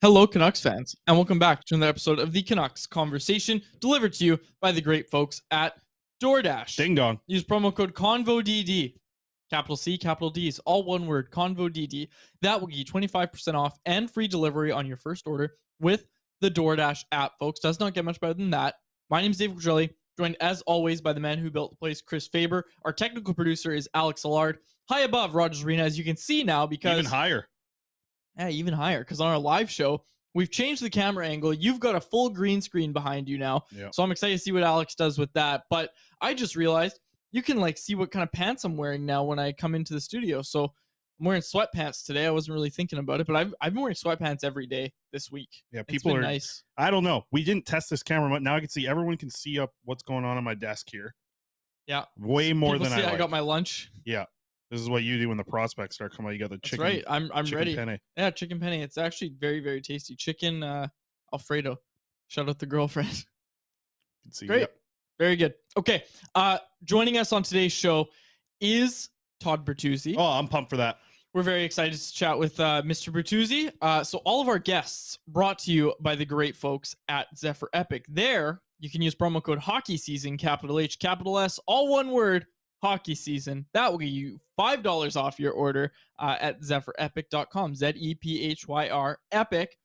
Hello, Canucks fans, and welcome back to another episode of the Canucks Conversation, delivered to you by the great folks at DoorDash. Ding dong. Use promo code CONVODD, capital C, capital D, is all one word, CONVODD. That will get you 25% off and free delivery on your first order with the DoorDash app, folks. Does not get much better than that. My name is Dave Quadrelli, joined as always by the man who built the place, Chris Faber. Our technical producer is Alex Allard, high above Rogers Arena, as you can see now, because... Even higher. Yeah, even higher, because on our live show, we've changed the camera angle. You've got a full green screen behind you now. Yep. So I'm excited to see what Alex does with that. But I just realized you can see what kind of pants I'm wearing now when I come into the studio. So I'm wearing sweatpants today. I wasn't really thinking about it, but I've been wearing sweatpants every day this week. Yeah, people are nice. I don't know. We didn't test this camera, but now I can see everyone can see up what's going on my desk here. Yeah. Way more than I like. I got my lunch. Yeah. This is what you do when the prospects start coming out. You got the chicken. That's right. I'm chicken ready. Penne. Yeah, chicken penne. It's actually very, very tasty. Chicken Alfredo. Shout out the girlfriend. See, great. Yep. Very good. Okay. Joining us on today's show is Todd Bertuzzi. Oh, I'm pumped for that. We're very excited to chat with Mr. Bertuzzi. So all of our guests brought to you by the great folks at Zephyr Epic. There, you can use promo code Hockey Season, capital H, capital S, all one word, Hockey Season. That will give you $5 off your order at zephyrepic.com. ZEPHYR Epic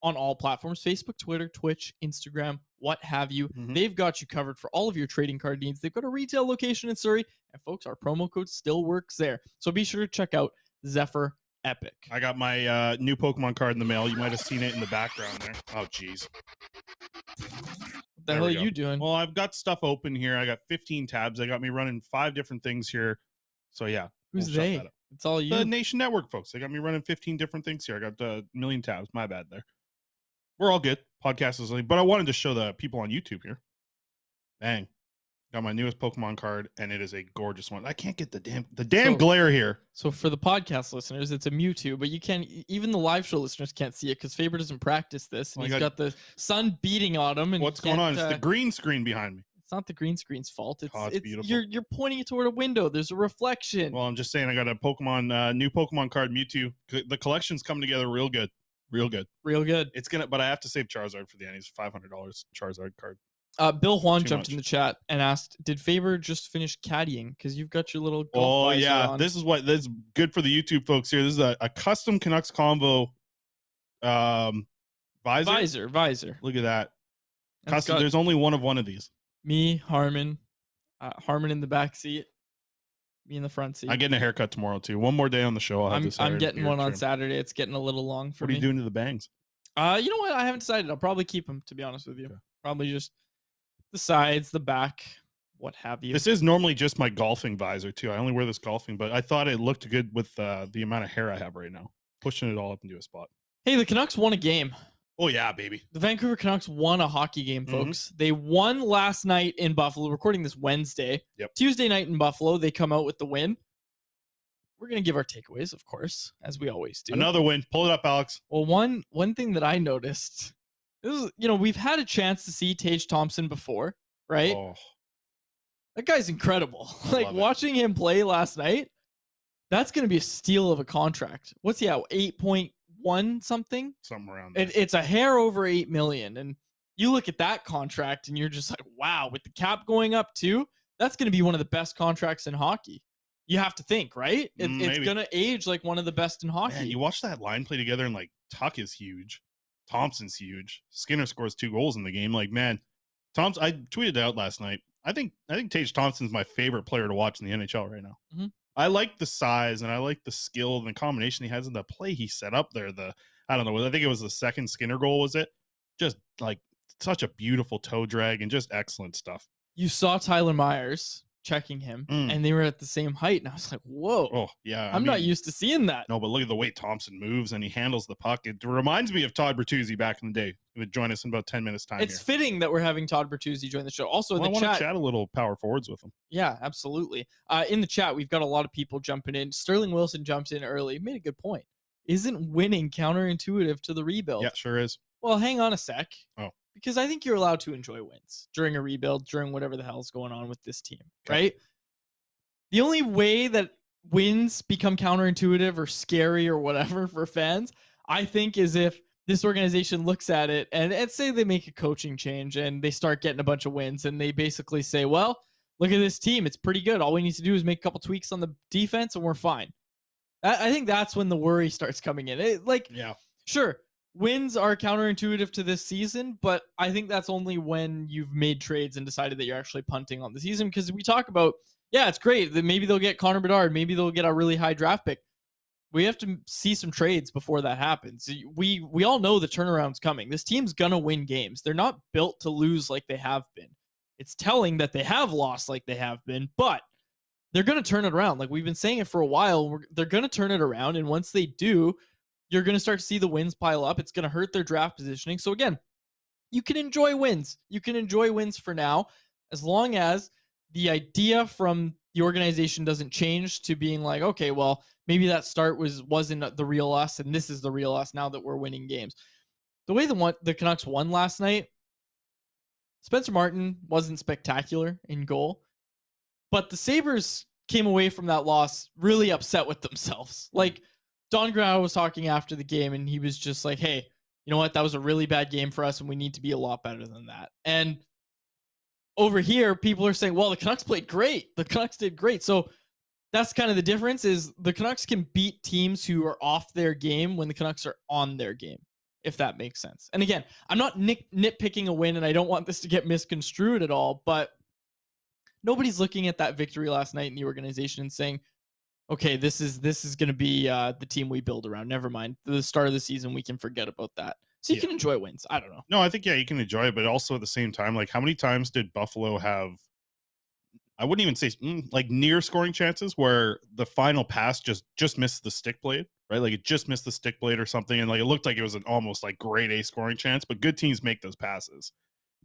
on all platforms: Facebook, Twitter, Twitch, Instagram, what have you. Mm-hmm. They've got you covered for all of your trading card needs. They've got a retail location in Surrey, and folks, our promo code still works there. So be sure to check out Zephyr Epic. I got my new Pokemon card in the mail. You might have seen it in the background there. Oh, jeez. What the hell are you doing? Well, I've got stuff open here. I got 15 tabs. They got me running 5 different things here. So, yeah. Who's they? It's all you. The Nation Network folks. They got me running 15 different things here. I got a million tabs. My bad there. We're all good. Podcast is late. But I wanted to show the people on YouTube here. Bang. Got my newest Pokemon card, and it is a gorgeous one. I can't get the damn glare here. So for the podcast listeners, it's a Mewtwo, but you can't, even the live show listeners can't see it because Faber doesn't practice this. And he's got the sun beating on him. And what's going on? It's the green screen behind me. It's not the green screen's fault. It's beautiful. You're pointing it toward a window. There's a reflection. Well, I'm just saying I got a Pokemon, new Pokemon card, Mewtwo. The collection's coming together real good. Real good. Real good. But I have to save Charizard for the end. He's $500 Charizard card. Bill Juan jumped in the chat and asked, "Did Faber just finish caddying? Because you've got your little golf visor on." This is good for the YouTube folks here. This is a custom Canucks Convo visor. Visor. Look at that. Custom. There's only one of these. Me, Harmon in the back seat. Me in the front seat. I'm getting a haircut tomorrow too. One more day on the show. I'm getting one on Saturday. It's getting a little long for me. What are you doing to the bangs? You know what? I haven't decided. I'll probably keep them, to be honest with you. Okay. Probably just the sides, the back, what have you. This is normally just my golfing visor too. I only wear this golfing, but I thought it looked good with the amount of hair I have right now. Pushing it all up into a spot. Hey, the Canucks won a game. Oh yeah, baby. The Vancouver Canucks won a hockey game, folks. Mm-hmm. They won last night in Buffalo. Recording this Wednesday. Yep. Tuesday night in Buffalo, they come out with the win. We're going to give our takeaways, of course, as we always do. Another win. Pull it up, Alex. Well, one thing that I noticed is, we've had a chance to see Tage Thompson before, right? Oh. That guy's incredible. Watching him play last night, that's going to be a steal of a contract. What's he at? 8.1 something? Something around there. It's a hair over $8 million. And you look at that contract and you're just like, wow, with the cap going up too, that's going to be one of the best contracts in hockey. You have to think, right? It's going to age like one of the best in hockey. Man, you watch that line play together and Tuck is huge. Thompson's huge. Skinner scores 2 goals in the game. Man, Thompson, I tweeted out last night. I think Tage Thompson's my favorite player to watch in the NHL right now. Mm-hmm. I like the size and I like the skill and the combination he has in the play he set up there. I don't know. I think it was the second Skinner goal, was it? Just such a beautiful toe drag and just excellent stuff. You saw Tyler Myers checking him and they were at the same height. And I was like, whoa. Oh, yeah. I'm not used to seeing that. No, but look at the way Thompson moves and he handles the puck. It reminds me of Todd Bertuzzi back in the day. He would join us in about 10 minutes time. It's fitting that we're having Todd Bertuzzi join the show. Also, in the chat, I want to chat a little power forwards with him. Yeah, absolutely. In the chat, we've got a lot of people jumping in. Sterling Wilson jumps in early. Made a good point. Isn't winning counterintuitive to the rebuild? Yeah, sure is. Well, hang on a sec. Oh. because I think you're allowed to enjoy wins during a rebuild, during whatever the hell's going on with this team, right? The only way that wins become counterintuitive or scary or whatever for fans, I think, is if this organization looks at it and say they make a coaching change and they start getting a bunch of wins and they basically say, well, look at this team. It's pretty good. All we need to do is make a couple tweaks on the defense and we're fine. I think that's when the worry starts coming in. Sure, wins are counterintuitive to this season, but I think that's only when you've made trades and decided that you're actually punting on the season. Because we talk about, yeah, it's great that maybe they'll get Connor Bedard, maybe they'll get a really high draft pick. We have to see some trades before that happens. We all know the turnaround's coming. This team's gonna win games. They're not built to lose like they have been. It's telling that they have lost like they have been, but they're going to turn it around. Like we've been saying it for a while. They're going to turn it around. And once they do, you're going to start to see the wins pile up. It's going to hurt their draft positioning. So again, you can enjoy wins. You can enjoy wins for now, as long as the idea from the organization doesn't change to being like, okay, well, maybe that start wasn't the real us, and this is the real us now that we're winning games. The way the Canucks won last night, Spencer Martin wasn't spectacular in goal. But the Sabres came away from that loss really upset with themselves. Like, Don Granato was talking after the game, and he was just like, hey, you know what? That was a really bad game for us, and we need to be a lot better than that. And over here, people are saying, well, the Canucks played great. The Canucks did great. So that's kind of the difference, is the Canucks can beat teams who are off their game when the Canucks are on their game, if that makes sense. And again, I'm not nitpicking a win, and I don't want this to get misconstrued at all, but nobody's looking at that victory last night in the organization and saying, okay, this is going to be the team we build around. Never mind. The start of the season, we can forget about that. So you can enjoy wins. I don't know. No, I think, you can enjoy it, but also at the same time, like, how many times did Buffalo have, I wouldn't even say like near scoring chances where the final pass just missed the stick blade, right? Like it just missed the stick blade or something. And like, it looked like it was an almost like grade A scoring chance, but good teams make those passes.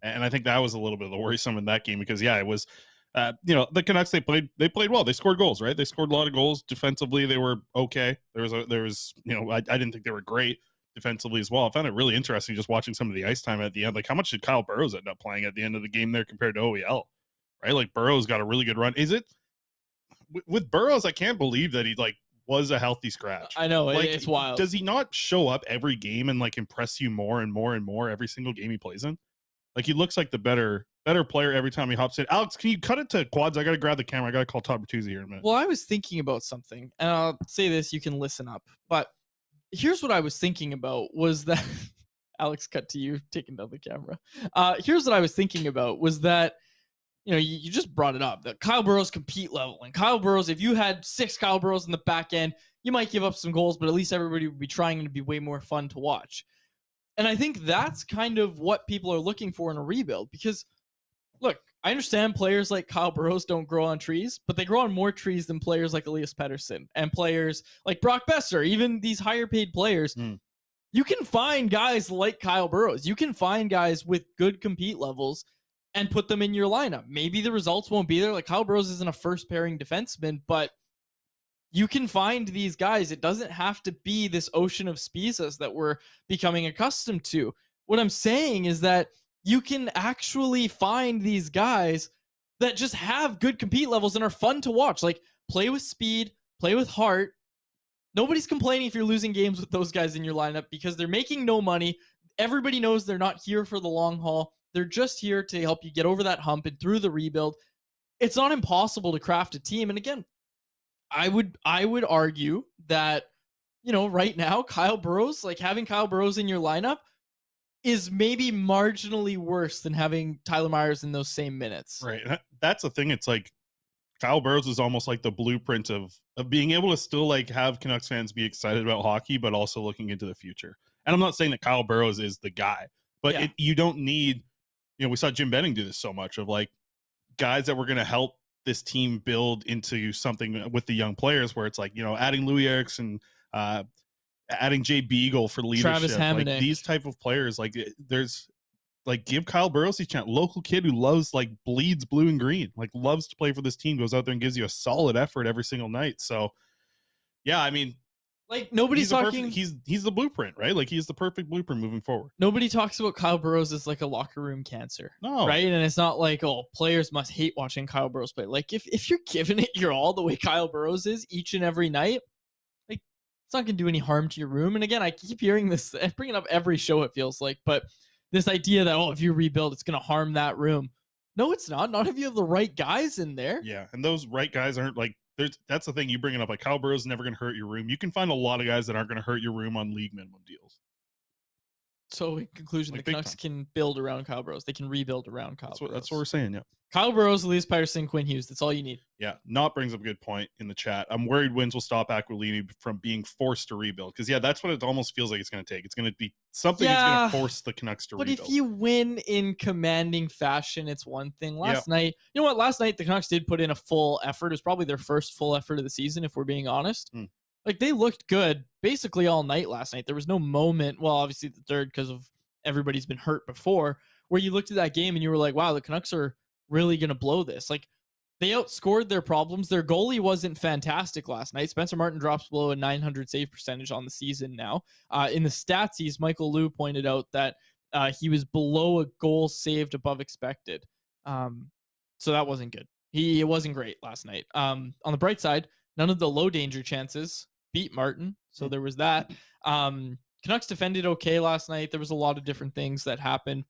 And I think that was a little bit of the worrisome in that game because it was, the Canucks, they played well. They scored goals, right? They scored a lot of goals defensively. They were okay. There was, I didn't think they were great defensively as well. I found it really interesting just watching some of the ice time at the end. Like, how much did Kyle Burrows end up playing at the end of the game there compared to OEL, right? Like, Burrows got a really good run. Is it with Burrows? I can't believe that he was a healthy scratch. I know, it's wild. Does he not show up every game and impress you more and more and more every single game he plays in? Like, he looks like the better player every time he hops in. Alex, can you cut it to quads? I got to grab the camera. I got to call Todd Bertuzzi here in a minute. Well, I was thinking about something, and I'll say this, you can listen up. But here's what I was thinking about was that Alex, cut to you taking down the camera. Here's what I was thinking about was that, you just brought it up, that Kyle Burrows compete level. And Kyle Burrows, if you had 6 Kyle Burrows in the back end, you might give up some goals, but at least everybody would be trying to be way more fun to watch. And I think that's kind of what people are looking for in a rebuild because, look, I understand players like Kyle Burrows don't grow on trees, but they grow on more trees than players like Elias Pettersson and players like Brock Besser, even these higher paid players. You can find guys like Kyle Burrows. You can find guys with good compete levels and put them in your lineup. Maybe the results won't be there. Like Kyle Burrows isn't a first pairing defenseman, but you can find these guys. It doesn't have to be this ocean of Spizas that we're becoming accustomed to. What I'm saying is that you can actually find these guys that just have good compete levels and are fun to watch. Like, play with speed, play with heart. Nobody's complaining if you're losing games with those guys in your lineup because they're making no money. Everybody knows they're not here for the long haul. They're just here to help you get over that hump and through the rebuild. It's not impossible to craft a team. And again, I would argue that, right now, Kyle Burrows, like having Kyle Burrows in your lineup is maybe marginally worse than having Tyler Myers in those same minutes. Right. That's the thing. It's like Kyle Burrows is almost like the blueprint of being able to still have Canucks fans be excited about hockey, but also looking into the future. And I'm not saying that Kyle Burrows is the guy, but you don't need, we saw Jim Benning do this so much of guys that were going to help this team build into something with the young players where it's adding Louis Eriksson, adding Jay Beagle for leadership, Travis Hamonic. These type of players, there's give Kyle Burrows his chance. Local kid who loves bleeds blue and green, loves to play for this team, goes out there and gives you a solid effort every single night. So yeah, I mean, Like nobody's talking. He's the blueprint, right? Like he's the perfect blueprint moving forward. Nobody talks about Kyle Burrows as like a locker room cancer. No. Right. And it's not like, oh, players must hate watching Kyle Burrows play. Like if you're giving it your all the way Kyle Burrows is each and every night, like it's not going to do any harm to your room. And again, I keep hearing this, I bring it up every show, it feels like, but this idea that, oh, if you rebuild, it's going to harm that room. No, it's not. Not if you have the right guys in there. Yeah. And those right guys aren't like, that's the thing you bring it up. Like Kyle Burrows is never going to hurt your room. You can find a lot of guys that aren't going to hurt your room on league minimum deals. So in conclusion, like the Canucks can build around Kyle Burrows. They can rebuild around Kyle Burrows. That's what we're saying, yeah. Kyle Burrows, Elias Pettersson, Quinn Hughes. That's all you need. Yeah, Knott brings up a good point in the chat. I'm worried wins will stop Aquilini from being forced to rebuild. Because, yeah, that's what it almost feels like it's going to take. It's going to be something that's going to force the Canucks to rebuild. But if you win in commanding fashion, it's one thing. Last night, you know what? Last night, the Canucks did put in a full effort. It was probably their first full effort of the season, if we're being honest. Like, they looked good basically all night last night. There was no moment, well, obviously the third because of everybody's been hurt before, where you looked at that game and you were like, wow, the Canucks are really going to blow this. Like, they outscored their problems. Their goalie wasn't fantastic last night. Spencer Martin drops below a 900 save percentage on the season now. In the statsies, Michael Liu pointed out that he was below a goal saved above expected. So that wasn't good. It wasn't great last night. On the bright side, none of the low danger chances beat Martin. So there was that. Canucks defended okay last night. There was a lot of different things that happened.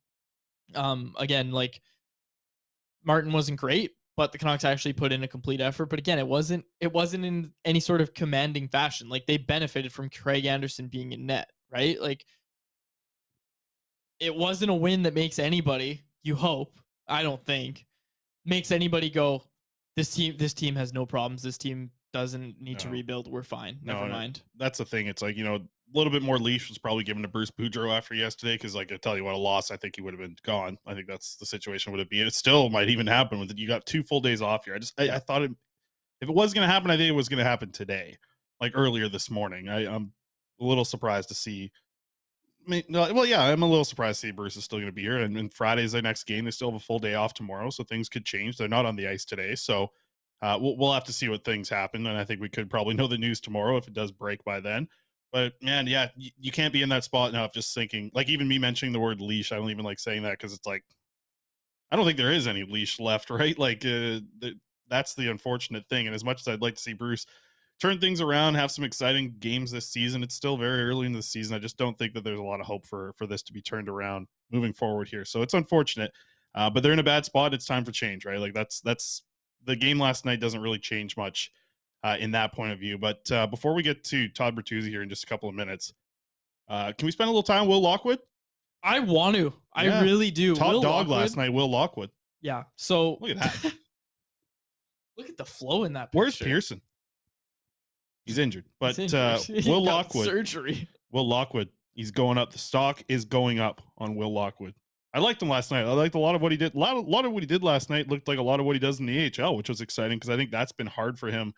Again, like Martin wasn't great, but the Canucks actually put in a complete effort. But again, it wasn't in any sort of commanding fashion. Like they benefited from Craig Anderson being in net, right? Like it wasn't a win that makes anybody, you hope, I don't think, makes anybody go, this team has no problems. This team doesn't need to rebuild. We're fine. Never mind. That's the thing. It's like, a little bit more leash was probably given to Bruce Boudreau after yesterday. Cause like, I tell you what, a loss, I think he would have been gone. I think that's the situation would it be. It still might even happen with it. You got 2 full days off here. I thought if it was going to happen, I think it was going to happen today, like earlier this morning. I'm a little surprised to see. I'm a little surprised to see Bruce is still going to be here. And Friday's their next game. They still have a full day off tomorrow. So things could change. They're not on the ice today. So we'll have to see what things happen. And I think we could probably know the news tomorrow if it does break by then. But man, yeah, you can't be in that spot now of just thinking, like even me mentioning the word leash, I don't even like saying that because it's like, I don't think there is any leash left, right? Like that's the unfortunate thing. And as much as I'd like to see Bruce turn things around, have some exciting games this season, it's still very early in the season. I just don't think that there's a lot of hope for this to be turned around moving forward here. So it's unfortunate, but they're in a bad spot. It's time for change, right? Like that's the game last night doesn't really change much in that point of view. But before we get to Todd Bertuzzi here in just a couple of minutes, can we spend a little time Will Lockwood? I want to. I really do. Top Will dog Lockwood, last night, Will Lockwood. Yeah. So look at that. Look at the flow in that picture. Where's Pearson? He's injured. But Will Lockwood. Surgery. Will Lockwood. He's going up. The stock is going up on Will Lockwood. I liked him last night. I liked a lot of what he did. A lot of what he did last night looked like a lot of what he does in the AHL, which was exciting because I think that's been hard for him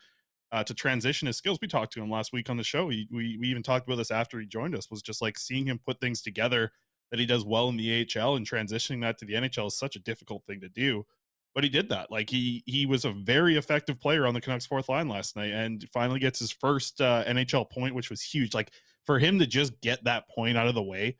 to transition his skills. We talked to him last week on the show. We even talked about this after he joined us, was just like seeing him put things together that he does well in the AHL and transitioning that to the NHL is such a difficult thing to do. But he did that. Like he was a very effective player on the Canucks fourth line last night and finally gets his first NHL point, which was huge. Like for him to just get that point out of the way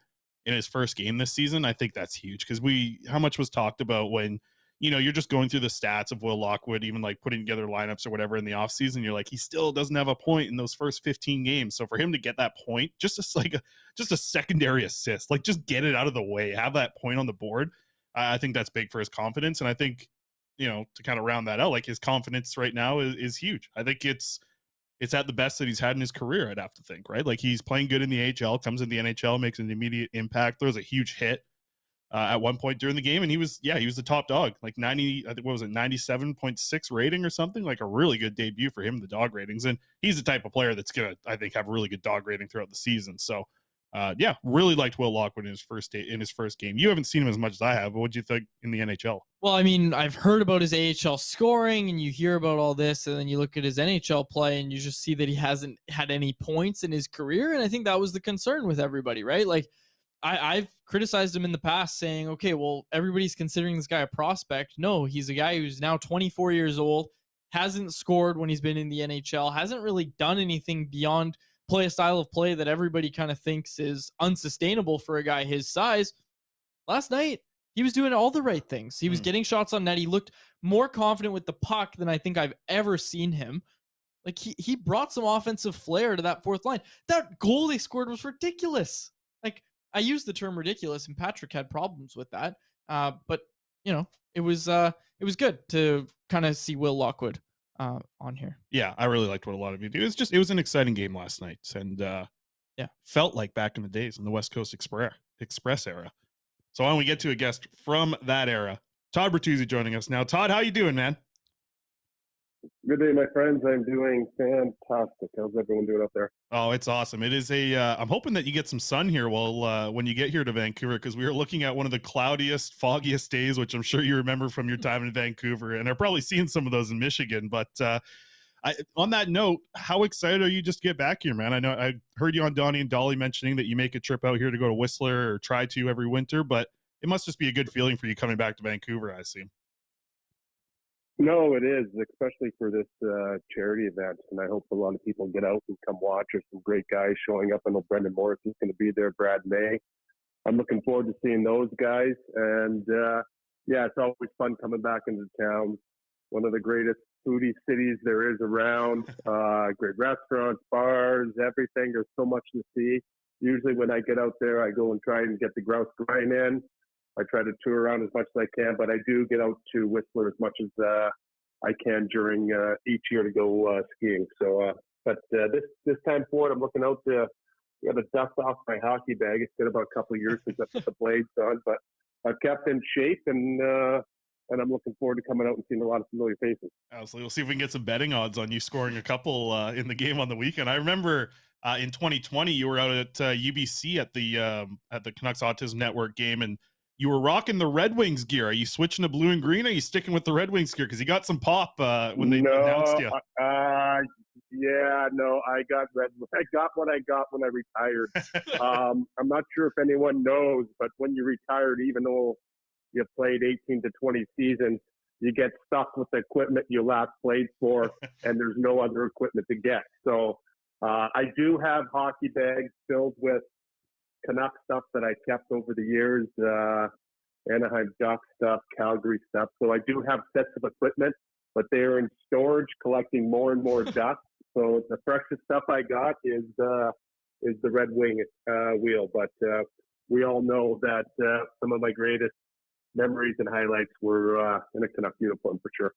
in his first game this season, I think that's huge because how much was talked about when, you're just going through the stats of Will Lockwood, even like putting together lineups or whatever in the offseason. You're like, he still doesn't have a point in those first 15 games. So for him to get that point, just a secondary assist, like just get it out of the way, have that point on the board. I think that's big for his confidence. And I think, to kind of round that out, like his confidence right now is huge. I think it's at the best that he's had in his career, I'd have to think, right? Like he's playing good in the AHL, comes in the NHL, makes an immediate impact, throws a huge hit at one point during the game. And he was the top dog, like 97.6 rating or something, like a really good debut for him, the dog ratings. And he's the type of player that's going to, I think, have a really good dog rating throughout the season. So really liked Will Lockwood in his first game. You haven't seen him as much as I have, but what'd you think in the NHL? Well, I mean, I've heard about his AHL scoring and you hear about all this and then you look at his NHL play and you just see that he hasn't had any points in his career. And I think that was the concern with everybody, right? Like I've criticized him in the past saying, okay, well, everybody's considering this guy a prospect. No, he's a guy who's now 24 years old, hasn't scored when he's been in the NHL, hasn't really done anything beyond play a style of play that everybody kind of thinks is unsustainable for a guy his size. Last night, he was doing all the right things. He was getting shots on net. He looked more confident with the puck than I think I've ever seen him. Like he brought some offensive flair to that fourth line. That goal they scored was ridiculous. Like I used the term ridiculous, and Patrick had problems with that. But you know, it was good to kind of see Will Lockwood on here. Yeah, I really liked what a lot of you do. It was an exciting game last night, and felt like back in the days in the West Coast Express era. So why don't we get to a guest from that era? Todd Bertuzzi joining us now. Todd, how you doing, man? Good day, my friends. I'm doing fantastic. How's everyone doing up there? Oh, it's awesome. It is I'm hoping that you get some sun here when you get here to Vancouver, because we were looking at one of the cloudiest, foggiest days, which I'm sure you remember from your time in Vancouver, and are probably seeing some of those in Michigan. But on that note, how excited are you just to get back here, man? I know I heard you on Donnie and Dolly mentioning that you make a trip out here to go to Whistler, or try to every winter, but it must just be a good feeling for you coming back to Vancouver, I assume. No, it is, especially for this charity event. And I hope a lot of people get out and come watch. There's some great guys showing up. I know Brendan Morris is going to be there, Brad May. I'm looking forward to seeing those guys. And it's always fun coming back into town. One of the greatest foodie cities there is around. Great restaurants, bars, everything. There's so much to see. Usually when I get out there, I go and try and get the grouse grind in. I try to tour around as much as I can, but I do get out to Whistler as much as I can during each year to go skiing. So, this time forward, I'm looking out to dust off my hockey bag. It's been about a couple of years since I put the blades on, but I've kept in shape, and I'm looking forward to coming out and seeing a lot of familiar faces. Absolutely. We'll see if we can get some betting odds on you scoring a couple in the game on the weekend. I remember in 2020, you were out at UBC at the Canucks Autism Network game, and you were rocking the Red Wings gear. Are you switching to blue and green? Or are you sticking with the Red Wings gear? Because you got some pop when they announced you. I got red. I got what I got when I retired. I'm not sure if anyone knows, but when you retired, even though you played 18 to 20 seasons, you get stuck with the equipment you last played for, and there's no other equipment to get. So I do have hockey bags filled with Canuck stuff that I kept over the years, Anaheim Duck stuff, Calgary stuff. So I do have sets of equipment, but they're in storage, collecting more and more dust. So the freshest stuff I got is the Red Wing wheel. But we all know that some of my greatest memories and highlights were in a Canuck uniform for sure.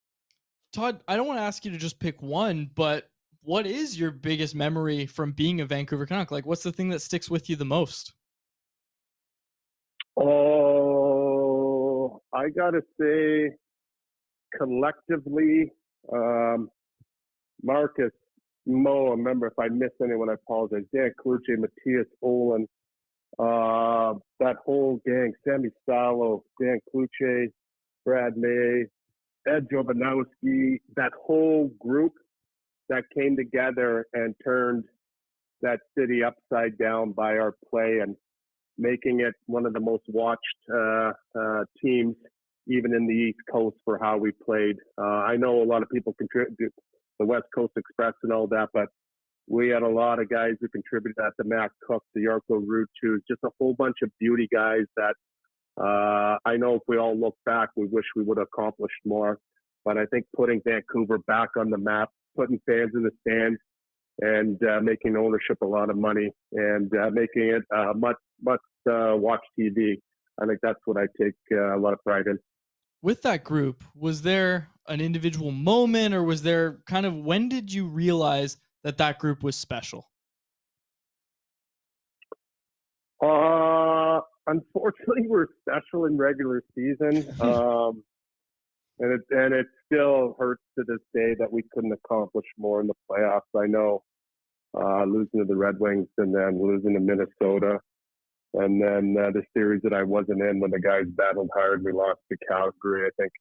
Todd, I don't want to ask you to just pick one, but what is your biggest memory from being a Vancouver Canuck? Like, what's the thing that sticks with you the most? Oh, I got to say, collectively, Marcus, Mo, remember, if I missed anyone, I apologize. Dan Kluche, Matthias Olin, that whole gang, Sammy Salo, Dan Kluche, Brad May, Ed Jovanowski, that whole group that came together and turned that city upside down by our play and making it one of the most watched teams, even in the East Coast, for how we played. I know a lot of people contribute the West Coast Express and all that, but we had a lot of guys who contributed that, the Matt Cook, the Yarko Root, just a whole bunch of beauty guys that I know if we all look back, we wish we would have accomplished more. But I think putting Vancouver back on the map, putting fans in the stands, and making ownership a lot of money, and making it much watch TV. I think that's what I take a lot of pride in. With that group, was there an individual moment, or was there kind of, when did you realize that group was special? Unfortunately, we're special in regular season. And it still hurts to this day that we couldn't accomplish more in the playoffs. I know losing to the Red Wings and then losing to Minnesota. And then the series that I wasn't in when the guys battled hard, we lost to Calgary. I think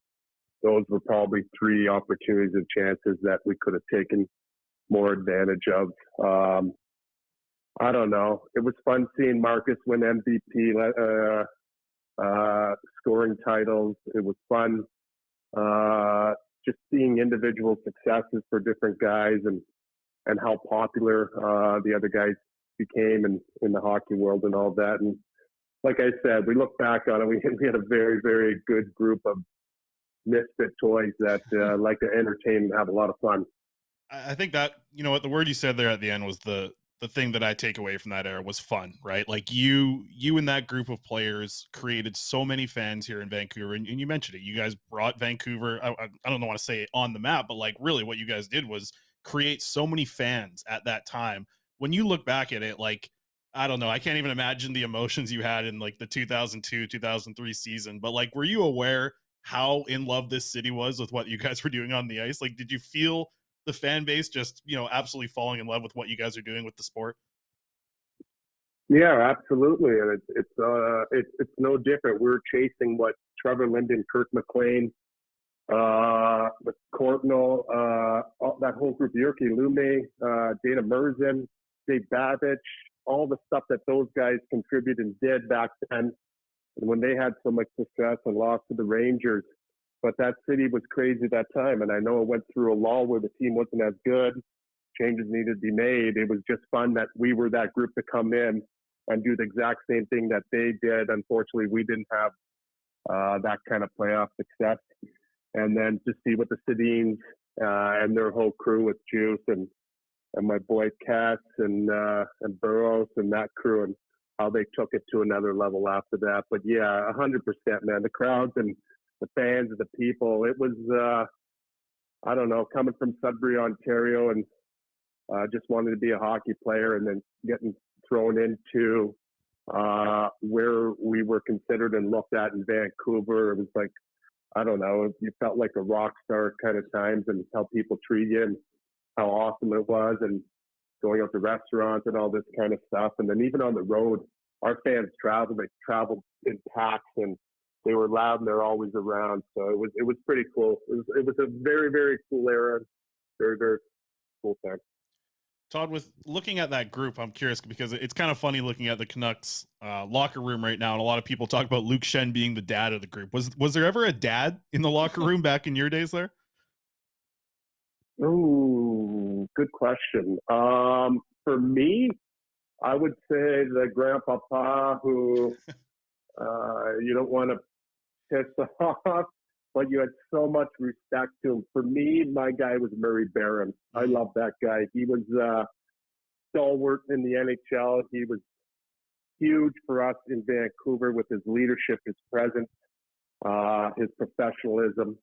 those were probably 3 opportunities and chances that we could have taken more advantage of. I don't know. It was fun seeing Marcus win MVP, scoring titles. It was fun just seeing individual successes for different guys. And and how popular the other guys became in the hockey world and all that. And like I said, we look back on it, we had a very, very good group of misfit toys that like to entertain and have a lot of fun. I think that, you know what, the word you said there at the end was the thing that I take away from that era was fun, right? Like you and that group of players created so many fans here in Vancouver. And you mentioned it. You guys brought Vancouver, I don't want to say on the map, but like really what you guys did was create so many fans at that time. When you look back at it, like, I don't know, I can't even imagine the emotions you had in like the 2002, 2003 season, but like, were you aware how in love this city was with what you guys were doing on the ice? Like, did you feel the fan base just, you know, absolutely falling in love with what you guys are doing with the sport? Yeah, absolutely, and it's no different. We're chasing what Trevor Linden, Kirk McLean, with Courtnall, that whole group, Jyrki Lume, Dana Merzen, Dave Babich, all the stuff that those guys contributed and did back then, and when they had so much success and lost to the Rangers. But that city was crazy that time, and I know it went through a lull where the team wasn't as good. Changes needed to be made. It was just fun that we were that group to come in and do the exact same thing that they did. Unfortunately, we didn't have that kind of playoff success. And then to see what the Sedins and their whole crew with Juice and my boy Cass and Burroughs and that crew, and how they took it to another level after that. But yeah, 100%, man. The crowds and the fans and the people, it was, I don't know, coming from Sudbury, Ontario, and just wanted to be a hockey player, and then getting thrown into where we were considered and looked at in Vancouver. It was like, I don't know, you felt like a rock star kind of times, and how people treat you and how awesome it was, and going out to restaurants and all this kind of stuff. And then even on the road, our fans traveled in packs, and they were loud and they're always around. So it was pretty cool. It was a very, very cool era. Very, very cool time. Todd, with looking at that group, I'm curious because it's kind of funny looking at the Canucks locker room right now, and a lot of people talk about Luke Shen being the dad of the group. Was there ever a dad in the locker room back in your days there? Oh, good question. For me, I would say the grandpapa who you don't want to piss off, but you had so much respect to him. For me, my guy was Murray Barron. I love that guy. He was stalwart in the NHL. He was huge for us in Vancouver with his leadership, his presence, his professionalism.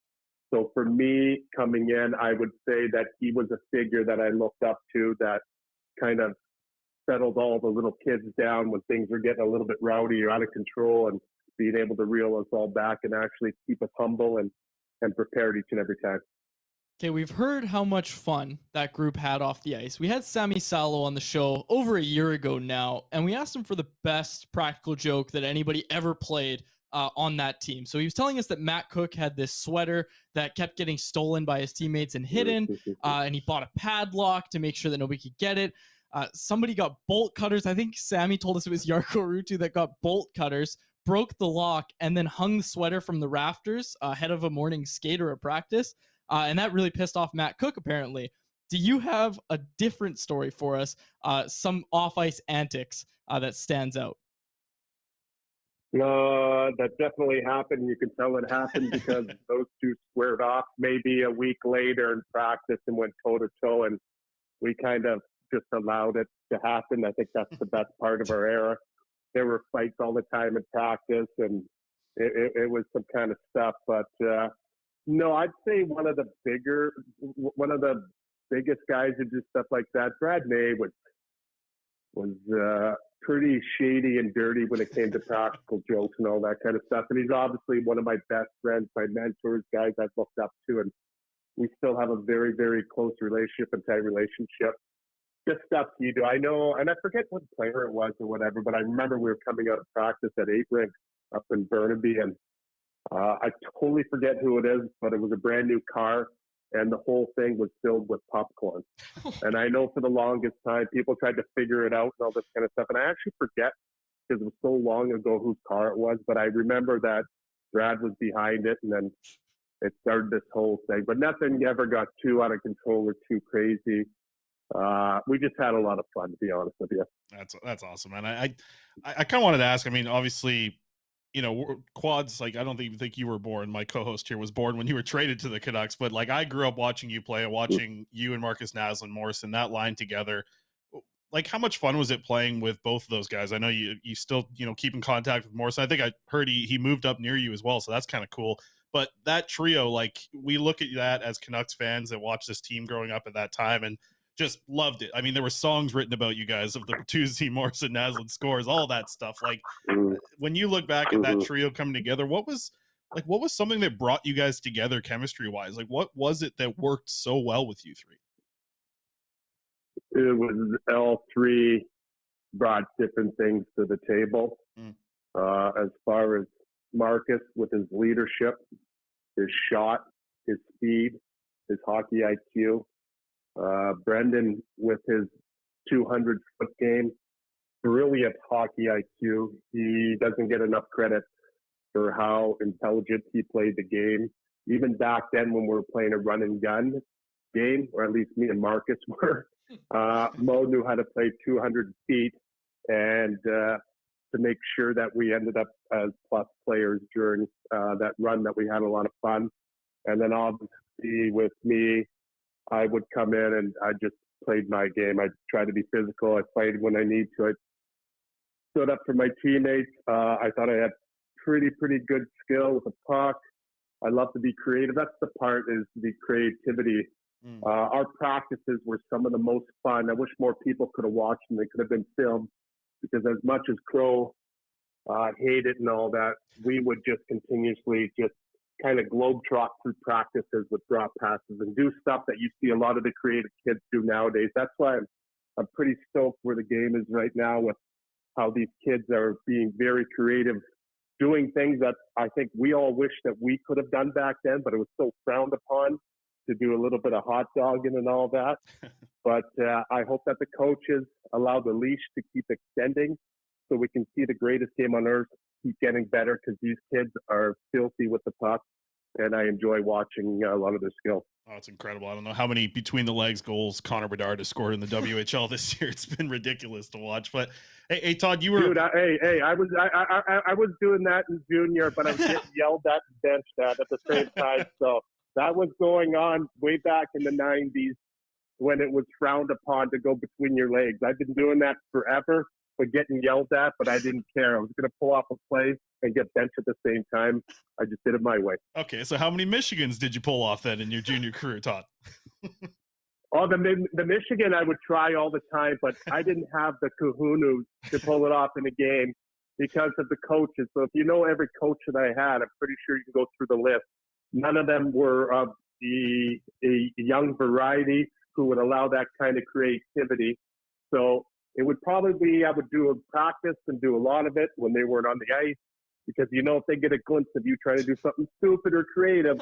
So for me, coming in, I would say that he was a figure that I looked up to, that kind of settled all the little kids down when things were getting a little bit rowdy or out of control, and being able to reel us all back and actually keep us humble and prepared each and every time. Okay, we've heard how much fun that group had off the ice. We had Sami Salo on the show over a year ago now, and we asked him for the best practical joke that anybody ever played on that team. So he was telling us that Matt Cook had this sweater that kept getting stolen by his teammates and hidden, and he bought a padlock to make sure that nobody could get it. Somebody got bolt cutters. I think Sammy told us it was Jarkko Ruutu that got bolt cutters, broke the lock, and then hung the sweater from the rafters ahead of a morning skate or a practice. And that really pissed off Matt Cook, apparently. Do you have a different story for us? Some off-ice antics that stands out? That definitely happened. You can tell it happened because those two squared off maybe a week later in practice and went toe-to-toe, and we kind of just allowed it to happen. I think that's the best part of our era. There were fights all the time in practice, and it was some kind of stuff. But no, I'd say one of the biggest guys who did stuff like that, Brad May, was pretty shady and dirty when it came to practical jokes and all that kind of stuff. And he's obviously one of my best friends, my mentors, guys I've looked up to, and we still have a very, very close relationship and tight relationship. Just stuff you do. I know, and I forget what player it was or whatever, but I remember we were coming out of practice at 8 Rink up in Burnaby, and I totally forget who it is, but it was a brand new car, and the whole thing was filled with popcorn. And I know for the longest time, people tried to figure it out and all this kind of stuff. And I actually forget, because it was so long ago, whose car it was, but I remember that Brad was behind it, and then it started this whole thing. But nothing ever got too out of control or too crazy. We just had a lot of fun, to be honest with you. That's awesome, man. I kind of wanted to ask. I mean, obviously, quads. Like, I don't even think you were born. My co-host here was born when you were traded to the Canucks, but like, I grew up watching you play and watching you and Marcus Naslund Morrison, that line together. Like, how much fun was it playing with both of those guys? I know you still keep in contact with Morrison. I think I heard he moved up near you as well, so that's kind of cool. But that trio, like, we look at that as Canucks fans that watched this team growing up at that time and just loved it. I mean, there were songs written about you guys of the Bertuzzi, Morrison, Naslund scores, all that stuff. Like, when you look back at that trio coming together, what was something that brought you guys together chemistry wise? Like, what was it that worked so well with you three? It was all three brought different things to the table. As far as Marcus with his leadership, his shot, his speed, his hockey IQ. Brendan with his 200-foot game, brilliant hockey IQ. He doesn't get enough credit for how intelligent he played the game. Even back then when we were playing a run and gun game, or at least me and Marcus were, Mo knew how to play 200 feet and to make sure that we ended up as plus players during that run, that we had a lot of fun. And then obviously with me, I would come in and I just played my game. I tried to be physical. I played when I need to. I stood up for my teammates. I thought I had pretty good skill with the puck. I love to be creative. That's the part, is the creativity. Our practices were some of the most fun. I wish more people could have watched them. They could have been filmed, because as much as Crow hated and all that, we would just continuously just kind of globetrot through practices with drop passes and do stuff that you see a lot of the creative kids do nowadays. That's why I'm pretty stoked where the game is right now, with how these kids are being very creative, doing things that I think we all wish that we could have done back then, but it was so frowned upon to do a little bit of hot dogging and all that. But I hope that the coaches allow the leash to keep extending so we can see the greatest game on earth keep getting better, because these kids are filthy with the puck, and I enjoy watching a lot of their skill. Oh, it's incredible. I don't know how many between the legs goals Connor Bedard has scored in the WHL this year. It's been ridiculous to watch. But hey, Todd, you were I was doing that in junior, but I was getting yelled at and benched at the same time. So that was going on way back in the 90s when it was frowned upon to go between your legs. I've been doing that forever, but getting yelled at, but I didn't care. I was going to pull off a play and get benched at the same time. I just did it my way. Okay, so how many Michigans did you pull off then in your junior career, Todd? Oh, the Michigan I would try all the time, but I didn't have the kahuna to pull it off in a game because of the coaches. So if you know every coach that I had, I'm pretty sure you can go through the list. None of them were of the young variety who would allow that kind of creativity. So it would probably be, I would do a practice and do a lot of it when they weren't on the ice, because if they get a glimpse of you trying to do something stupid or creative,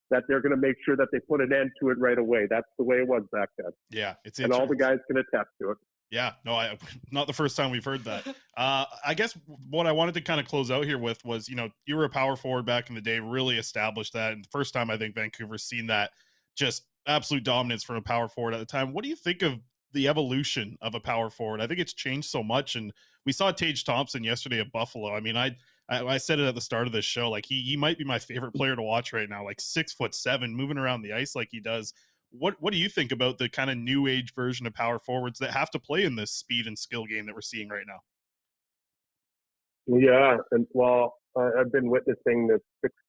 that they're going to make sure that they put an end to it right away. That's the way it was back then. Yeah, it's and all the guys can attest to it. Yeah, no, not the first time we've heard that. I guess what I wanted to kind of close out here with was, you were a power forward back in the day, really established that. And the first time I think Vancouver's seen that, just absolute dominance from a power forward at the time. What do you think of the evolution of a power forward? I think it's changed so much. And we saw Tage Thompson yesterday at Buffalo. I mean, I said it at the start of this show, like he might be my favorite player to watch right now, like 6'7", moving around the ice like he does. What do you think about the kind of new age version of power forwards that have to play in this speed and skill game that we're seeing right now? Yeah, and I've been witnessing this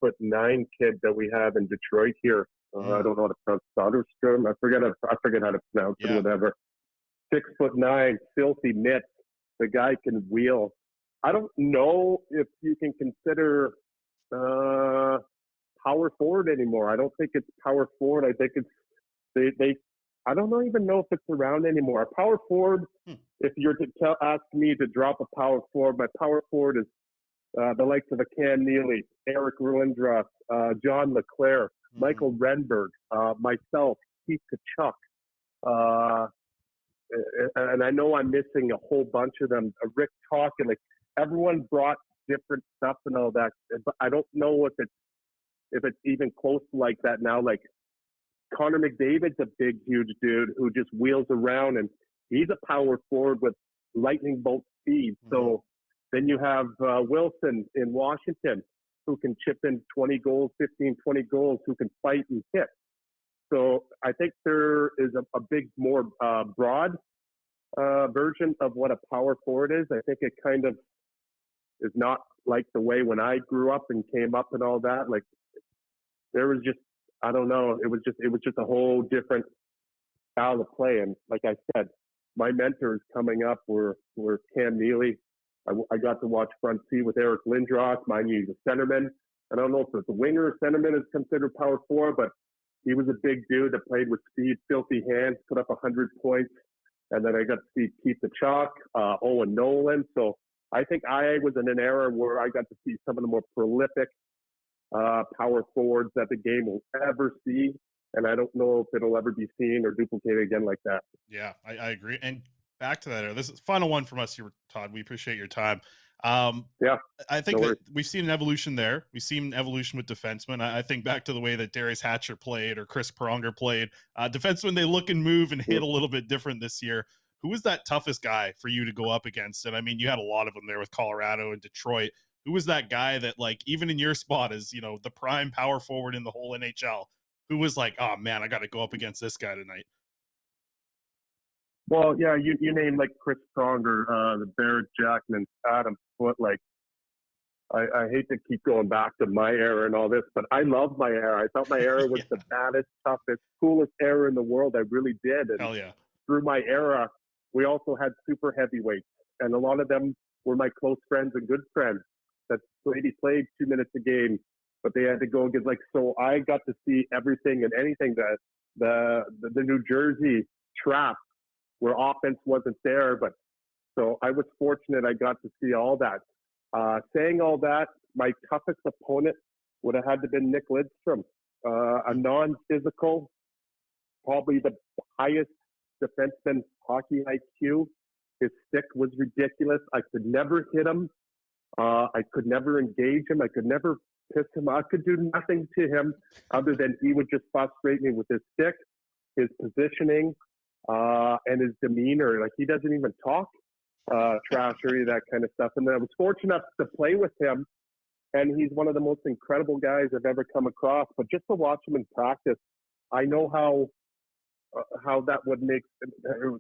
6'9" kid that we have in Detroit here. I don't know how to pronounce Soderstrom. I forget how to pronounce it. Whatever. 6'9", filthy mitts. The guy can wheel. I don't know if you can consider power forward anymore. I don't think it's power forward. I think it's I don't even know if it's around anymore. Power forward, if you're to ask me to drop a power forward, my power forward is the likes of a Cam Neely, Eric Ruindras, John LeClaire, Michael Renberg, myself, Keith Kachuk. And I know I'm missing a whole bunch of them. Rick Talkin, like everyone brought different stuff and all that, but I don't know if it's even close like that now. Like Connor McDavid's a big, huge dude who just wheels around, and he's a power forward with lightning bolt speed. So then you have Wilson in Washington, who can chip in 20 goals, 15, 20 goals, who can fight and hit. So I think there is a big, more broad version of what a power forward is. I think it kind of is not like the way when I grew up and came up and all that. Like there was just, I don't know, it was just a whole different style of play. And like I said, my mentors coming up were Cam Neely. I got to watch front C with Eric Lindros. Mind you, he's a centerman. I don't know if it's a winger or centerman is considered power forward, but he was a big dude that played with speed, filthy hands, put up 100 points. And then I got to see Pete the Chalk, Owen Nolan. So I think I was in an era where I got to see some of the more prolific power forwards that the game will ever see. And I don't know if it'll ever be seen or duplicated again like that. Yeah, I agree. And back to that era, this is final one from us here, Todd. We appreciate your time. Yeah, I think that we've seen an evolution there. We've seen an evolution with defensemen. I think back to the way that Darius Hatcher played or Chris Pronger played. Defensemen, they look and move and hit a little bit different this year. Who was that toughest guy for you to go up against? And I mean, you had a lot of them there with Colorado and Detroit. Who was that guy that, like, even in your spot as, you know, the prime power forward in the whole NHL, who was like, oh man, I got to go up against this guy tonight? Well, yeah, you named like Chris Pronger, the Barrett Jackman, Adam Foote. Like, I hate to keep going back to my era and all this, but I love my era. I thought my era was the baddest, toughest, coolest era in the world. I really did. And hell yeah. Through my era, we also had super heavyweights, and a lot of them were my close friends and good friends that maybe played 2 minutes a game, but they had to go against, like, so I got to see everything and anything that the New Jersey trap where offense wasn't there. But so I was fortunate I got to see all that. Saying all that, my toughest opponent would have had to been Nick Lidstrom, a non-physical, probably the highest defenseman hockey IQ. His stick was ridiculous. I could never hit him. I could never engage him. I could never piss him off. I could do nothing to him other than he would just frustrate me with his stick, his positioning, and his demeanor. Like, he doesn't even talk trashery, that kind of stuff. And then I was fortunate enough to play with him, and he's one of the most incredible guys I've ever come across. But just to watch him in practice, I know how that would make,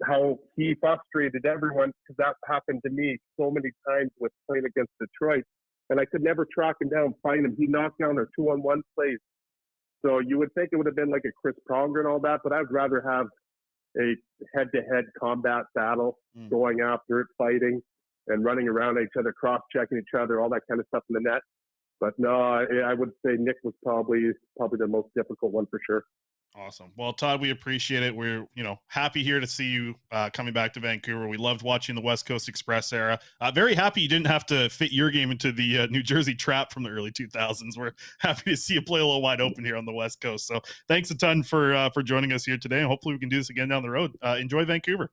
how he frustrated everyone, because that happened to me so many times with playing against Detroit, and I could never track him down, find him. He knocked down our 2-on-1 plays. So you would think it would have been like a Chris Pronger and all that, but I'd rather have a head-to-head combat battle, going after it, fighting, and running around each other, cross-checking each other, all that kind of stuff in the net. But no, I would say Nick was probably the most difficult one for sure. Awesome. Well, Todd, we appreciate it. We're, happy here to see you coming back to Vancouver. We loved watching the West Coast Express era. Very happy you didn't have to fit your game into the New Jersey trap from the early 2000s. We're happy to see you play a little wide open here on the West Coast. So thanks a ton for joining us here today. And hopefully we can do this again down the road. Enjoy Vancouver.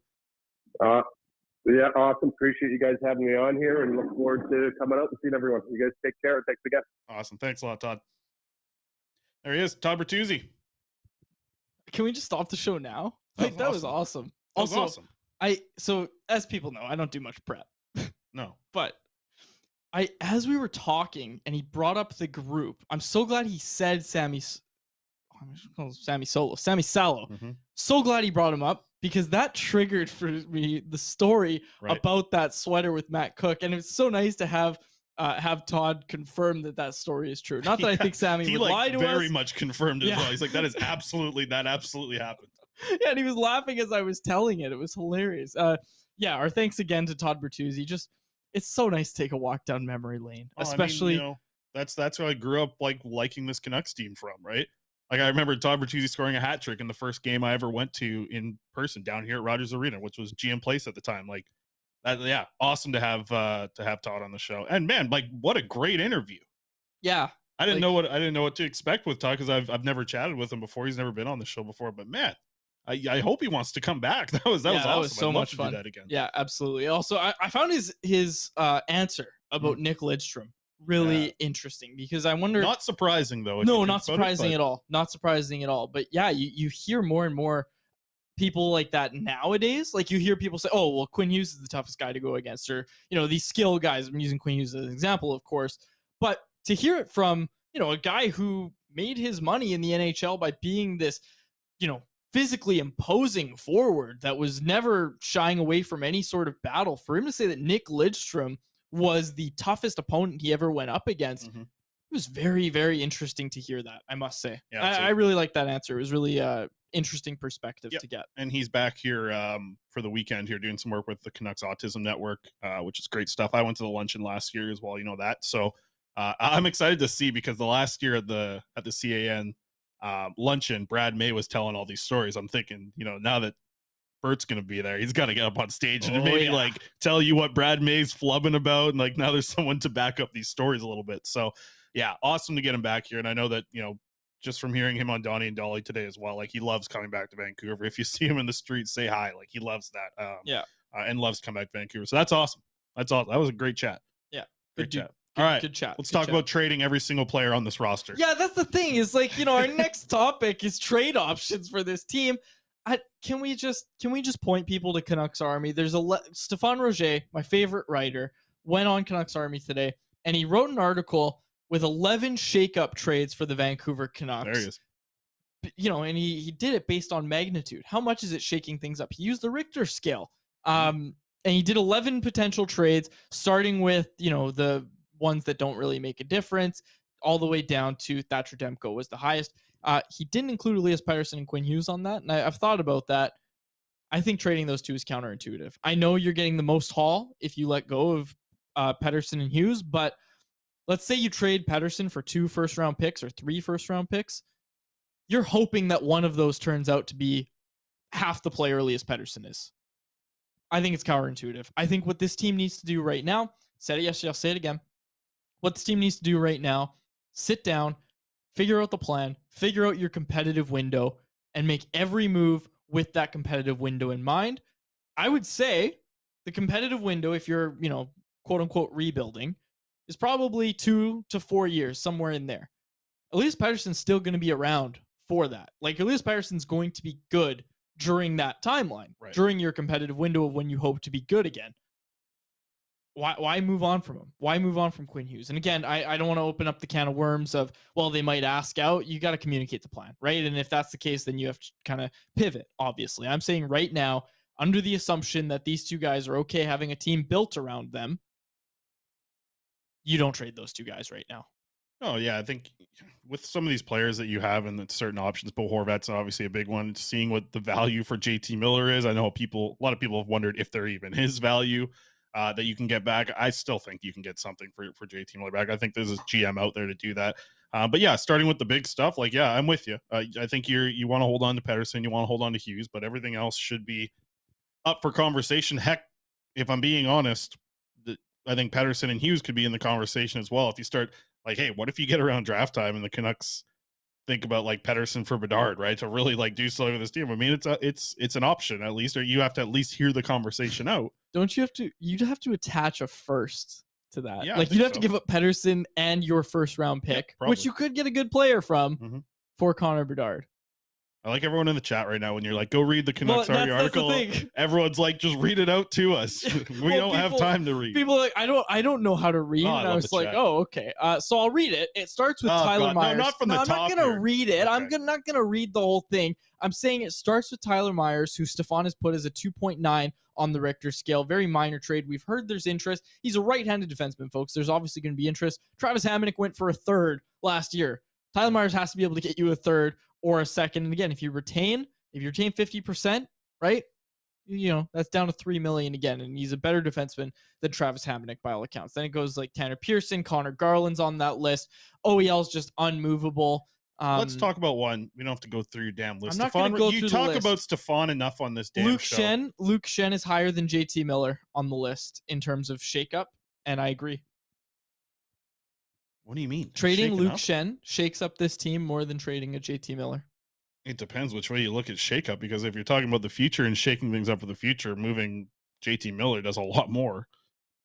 Yeah, awesome. Appreciate you guys having me on here, and look forward to coming out and seeing everyone. You guys take care. Thanks again. Awesome. Thanks a lot, Todd. There he is, Todd Bertuzzi. Can we just stop the show now? That was awesome. That was awesome. So as people know, I don't do much prep. No. But as we were talking and he brought up the group, I'm so glad he said Sammy Salo. Mm-hmm. So glad he brought him up, because that triggered for me the story about that sweater with Matt Cook. And it's so nice to have Todd confirm that story is true. Not that I think Sammy would lie to us. He very much confirmed it as well. He's like, that absolutely happened. Yeah, and he was laughing as I was telling it. It was hilarious. Our thanks again to Todd Bertuzzi. Just, it's so nice to take a walk down memory lane, especially. That's where I grew up liking this Canucks team from, right? Like, I remember Todd Bertuzzi scoring a hat trick in the first game I ever went to in person down here at Rogers Arena, which was GM Place at the time. Like, awesome to have Todd on the show. And man, like, what a great interview. Yeah. I didn't know what to expect with Todd, because I've never chatted with him before. He's never been on the show before, but man, I hope he wants to come back. That was awesome. That was so much fun. Do that again. Yeah, absolutely. Also, I found his answer about Nick Lidstrom really interesting because I wonder. Not surprising though. No, not surprising at all. Not surprising at all. But yeah, you hear more and more people like that nowadays. Like you hear people say, "Oh, well, Quinn Hughes is the toughest guy to go against," or these skill guys. I'm using Quinn Hughes as an example, of course. But to hear it from a guy who made his money in the NHL by being this, physically imposing forward that was never shying away from any sort of battle, for him to say that Nick Lidstrom was the toughest opponent he ever went up against. It was very, very interesting to hear that, I must say. Yeah, I really like that answer. It was really interesting perspective to get. And he's back here for the weekend here doing some work with the Canucks Autism Network, which is great stuff. I went to the luncheon last year as well, that. So I'm excited to see, because the last year at the CAN luncheon, Brad May was telling all these stories. I'm thinking, now that Bert's gonna be there, he's got to get up on stage and maybe like tell you what Brad May's flubbing about, and like now there's someone to back up these stories a little bit. So yeah, awesome to get him back here. And I know that just from hearing him on Donnie and Dolly today as well, like he loves coming back to Vancouver. If you see him in the street, say hi. Like he loves that. And loves to come back to Vancouver. So that's awesome. That's awesome. That was a great chat. Yeah, great chat. All right, good chat. Let's talk about trading every single player on this roster. Yeah, that's the thing. Is like our next topic is trade options for this team. Can we just point people to Canucks Army? There's Stéphane Roger, my favorite writer, went on Canucks Army today, and he wrote an article with 11 shakeup trades for the Vancouver Canucks. There he is. And he did it based on magnitude. How much is it shaking things up? He used the Richter scale. And he did 11 potential trades, starting with, the ones that don't really make a difference, all the way down to Thatcher Demko was the highest. He didn't include Elias Pettersson and Quinn Hughes on that, and I've thought about that. I think trading those two is counterintuitive. I know you're getting the most haul if you let go of Pettersson and Hughes, but let's say you trade Pettersson for 2 first-round picks or 3 first-round picks. You're hoping that one of those turns out to be half the player Elias Pettersson is. I think it's counterintuitive. I think what this team needs to do right now, said it yesterday, I'll say it again. What this team needs to do right now, sit down, figure out the plan, figure out your competitive window, and make every move with that competitive window in mind. I would say the competitive window, if you're, quote unquote rebuilding, is probably 2 to 4 years, somewhere in there. Elias Pettersson's still going to be around for that. Like Elias Pettersson's going to be good during that timeline, during your competitive window of when you hope to be good again. Why move on from him? Why move on from Quinn Hughes? And again, I don't want to open up the can of worms of, well, they might ask out. You got to communicate the plan, right? And if that's the case, then you have to kind of pivot, obviously. I'm saying right now, under the assumption that these two guys are okay having a team built around them, you don't trade those two guys right now. Oh, yeah. I think with some of these players that you have and certain options, Bo Horvat's obviously a big one. Seeing what the value for JT Miller is. I know a lot of people have wondered if they're even his value. That you can get back. I still think you can get something for JT Miller back. I think there's a GM out there to do that. But yeah, starting with the big stuff, like, yeah, I'm with you. I think you want to hold on to Pettersson, you want to hold on to Hughes, but everything else should be up for conversation. Heck, if I'm being honest, I think Pettersson and Hughes could be in the conversation as well. If you start like, hey, what if you get around draft time and the Canucks think about like Pettersson for Bedard, right? To really like do something with this team. I mean, it's an option at least, or you have to at least hear the conversation out. Don't you have to? You'd have to attach a first to that. Yeah, like you'd have to give up Pettersson and your first round pick, which you could get a good player from for Connor Bedard. I like everyone in the chat right now when you're like, go read the Canucks article. Everyone's like, just read it out to us. We don't have time to read. People are like, I don't know how to read. And I was like, oh, okay. So I'll read it. It starts with Tyler Myers. No, not from the top. I'm not going to read it. Okay. I'm not going to read the whole thing. I'm saying it starts with Tyler Myers, who Stéphane has put as a 2.9 on the Richter scale. Very minor trade. We've heard there's interest. He's a right-handed defenseman, folks. There's obviously going to be interest. Travis Hamonic went for a third last year. Tyler Myers has to be able to get you a third or a second. And again, if you retain 50%, right? That's down to $3 million again. And he's a better defenseman than Travis Hamonic by all accounts. Then it goes like Tanner Pearson, Connor Garland's on that list. OEL's just unmovable. Let's talk about one. We don't have to go through your damn list. I'm not going to go through you talk about Stéphane enough on this damn show. Luke Schenn is higher than JT Miller on the list in terms of shakeup, and I agree. What do you mean? Trading Luke Schenn shakes up this team more than trading a JT Miller. It depends which way you look at shakeup, because if you're talking about the future and shaking things up for the future, moving JT Miller does a lot more.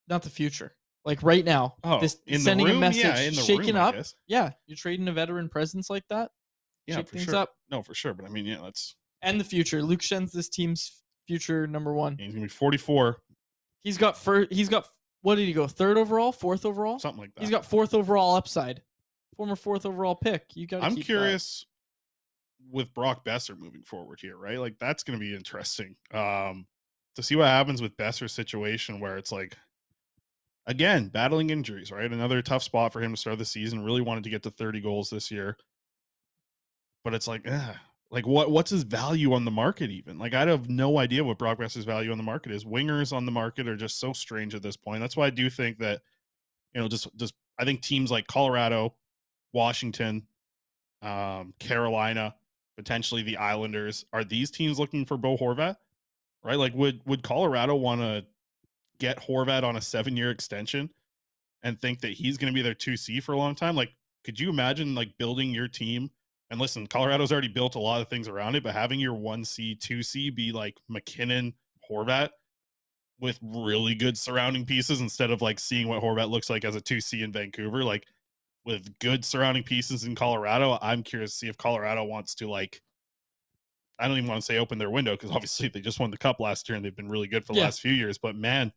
Not the future. Like right now, Oh, this in the sending a room? message, Yeah, in the shaking room, I up. guess. Yeah, you're trading a veteran presence like that. Yeah, Shake for things sure. up. No, for sure. But I mean, yeah, that's And the future. Luke Schen's this team's future number one. he's gonna be 44, He's got what did he go? 3rd overall, 4th overall? something like that. He's got 4th overall upside. Former 4th overall pick. You got to I'm keep curious with Brock Besser moving forward here, right? Like that's gonna be interesting. To see what happens with Besser's situation where it's like again, battling injuries, right? Another tough spot for him to start the season. Really wanted to get to 30 goals this year. But it's like what's his value on the market even? Like I have no idea what Brock Besser's value on the market is. Wingers on the market are just so strange at this point. That's why I do think that, just I think teams like Colorado, Washington, Carolina, potentially the Islanders, are these teams looking for Bo Horvat? Right? Like would Colorado want to get Horvat on a 7-year extension and think that he's going to be their 2C for a long time? Like, could you imagine like building your team? And listen, Colorado's already built a lot of things around it, but having your 1C, 2C be like McKinnon, Horvat with really good surrounding pieces instead of like seeing what Horvat looks like as a 2C in Vancouver, like with good surrounding pieces in Colorado. I'm curious to see if Colorado wants to like, I don't even want to say open their window because obviously they just won the cup last year and they've been really good for the last few years. But man,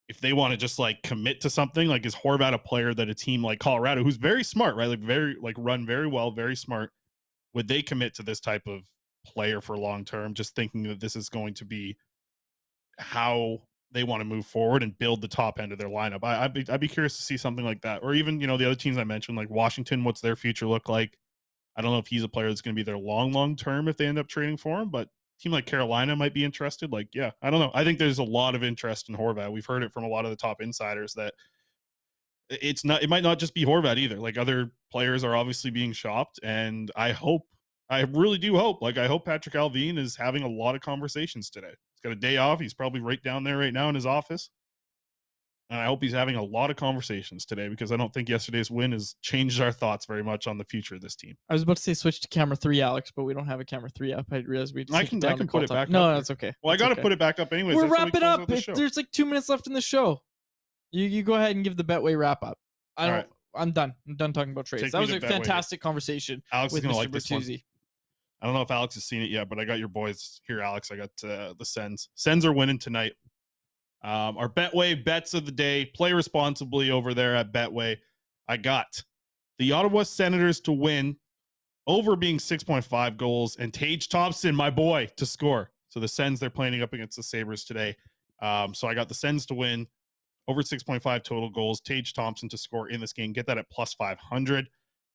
if they want to just like commit to something, like is Horvat a player that a team like Colorado, who's very smart, right? Like very like run very well, very smart. Would they commit to this type of player for long term, just thinking that this is going to be how they want to move forward and build the top end of their lineup? I'd be curious to see something like that. Or even, the other teams I mentioned, like Washington, what's their future look like? I don't know if he's a player that's going to be there long term if they end up trading for him, but a team like Carolina might be interested. Like, yeah, I don't know. I think there's a lot of interest in Horvat. We've heard it from a lot of the top insiders that it might not just be Horvat either. Like other players are obviously being shopped, and I really do hope, like I hope Patrick Allvin is having a lot of conversations today. He's got a day off. He's probably right down there right now in his office. And I hope he's having a lot of conversations today because I don't think yesterday's win has changed our thoughts very much on the future of this team. I was about to say switch to camera 3, Alex, but we don't have a camera 3 up. I realized we just I can put it back up. No, that's okay. Well, I got to put it back up anyways. We're wrapping up. There's like 2 minutes left in the show. You go ahead and give the Betway wrap up. I'm done. I'm done talking about trades. That was a fantastic conversation with Mr. Bertuzzi. I don't know if Alex has seen it yet, but I got your boys here, Alex. I got the Sens. Sens are winning tonight. Our Betway bets of the day. Play responsibly over there at Betway. I got the Ottawa Senators to win, over being 6.5 goals, and Tage Thompson, my boy, to score. So the Sens, they're playing up against the Sabres today. So I got the Sens to win, over 6.5 total goals, Tage Thompson to score in this game. Get that at plus 500.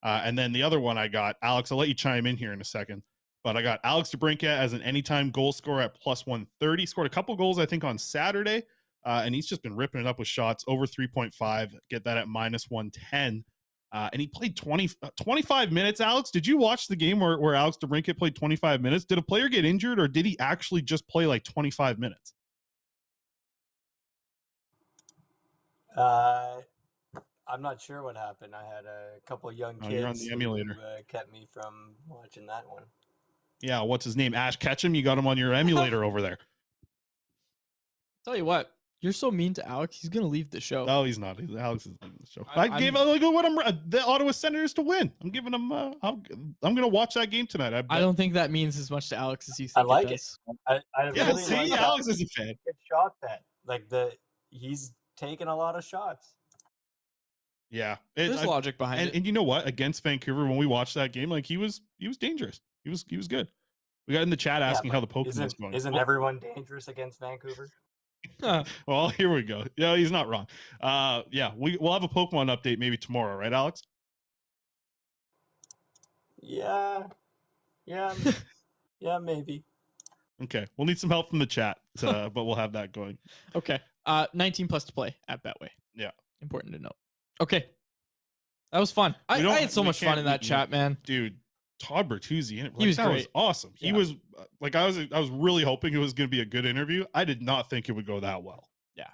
And then the other one I got, Alex, I'll let you chime in here in a second. But I got Alex DeBrincat as an anytime goal scorer at plus 130. Scored a couple goals, I think, on Saturday. And he's just been ripping it up with shots over 3.5. Get that at minus 110. And he played 25 minutes. Alex, did you watch the game where Alex DeBrincat played 25 minutes? Did a player get injured or did he actually just play like 25 minutes? I'm not sure what happened. I had a couple young kids you're on the emulator. who kept me from watching that one. Yeah, what's his name? Ash Ketchum? You got him on your emulator over there. Tell you what, you're so mean to Alex. He's gonna leave the show. No, he's not. Alex is leaving the show. The Ottawa Senators to win. I'm giving them. I'm gonna watch that game tonight. I don't think that means as much to Alex as you think. I like it. Does. I really see, like Alex is a fan. Good shot bet. Like he's taking a lot of shots. Yeah, there's logic behind it. And you know what? Against Vancouver, when we watched that game, like he was dangerous. He was good. We got in the chat asking how the Pokemon is going. Isn't everyone dangerous against Vancouver? Well, here we go. Yeah, he's not wrong. Yeah, we'll have a Pokemon update maybe tomorrow, right, Alex? Yeah, maybe. Okay, we'll need some help from the chat, but we'll have that going. Okay, 19 plus to play at Betway. Yeah, important to note. Okay, that was fun. I had so much fun in that chat, man. Dude, Todd Bertuzzi, he was great. Was awesome. He was like, I was really hoping it was going to be a good interview. I did not think it would go that well. Yeah,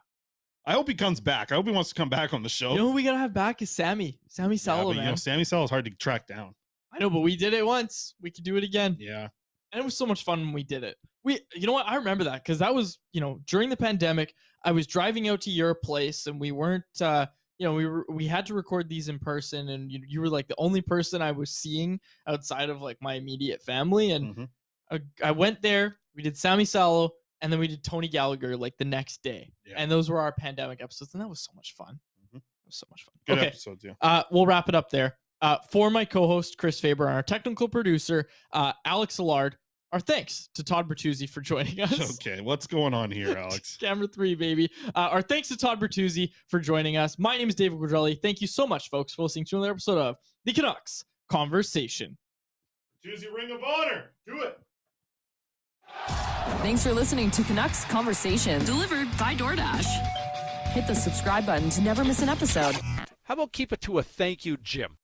I hope he comes back. I hope he wants to come back on the show. You know who we gotta have back is Sammy Salo, man. Sammy Salo is hard to track down. I know, but we did it once. We could do it again. Yeah, and it was so much fun when we did it. You know what? I remember that because that was, during the pandemic, I was driving out to your place and we weren't, we had to record these in person, and you were like the only person I was seeing outside of like my immediate family. And I went there, we did Sammy Salo, and then we did Tony Gallagher like the next day. Yeah. And those were our pandemic episodes. And that was so much fun. It was so much fun. Good episodes, yeah. We'll wrap it up there. For my co-host, Chris Faber, and our technical producer, Alex Allard, our thanks to Todd Bertuzzi for joining us. Okay, what's going on here, Alex? Camera 3, baby. Our thanks to Todd Bertuzzi for joining us. My name is David Quadrelli. Thank you so much, folks, for listening to another episode of the Canucks Conversation. Bertuzzi Ring of Honor. Do it. Thanks for listening to Canucks Conversation, delivered by DoorDash. Hit the subscribe button to never miss an episode. How about keep it to a thank you, Jim?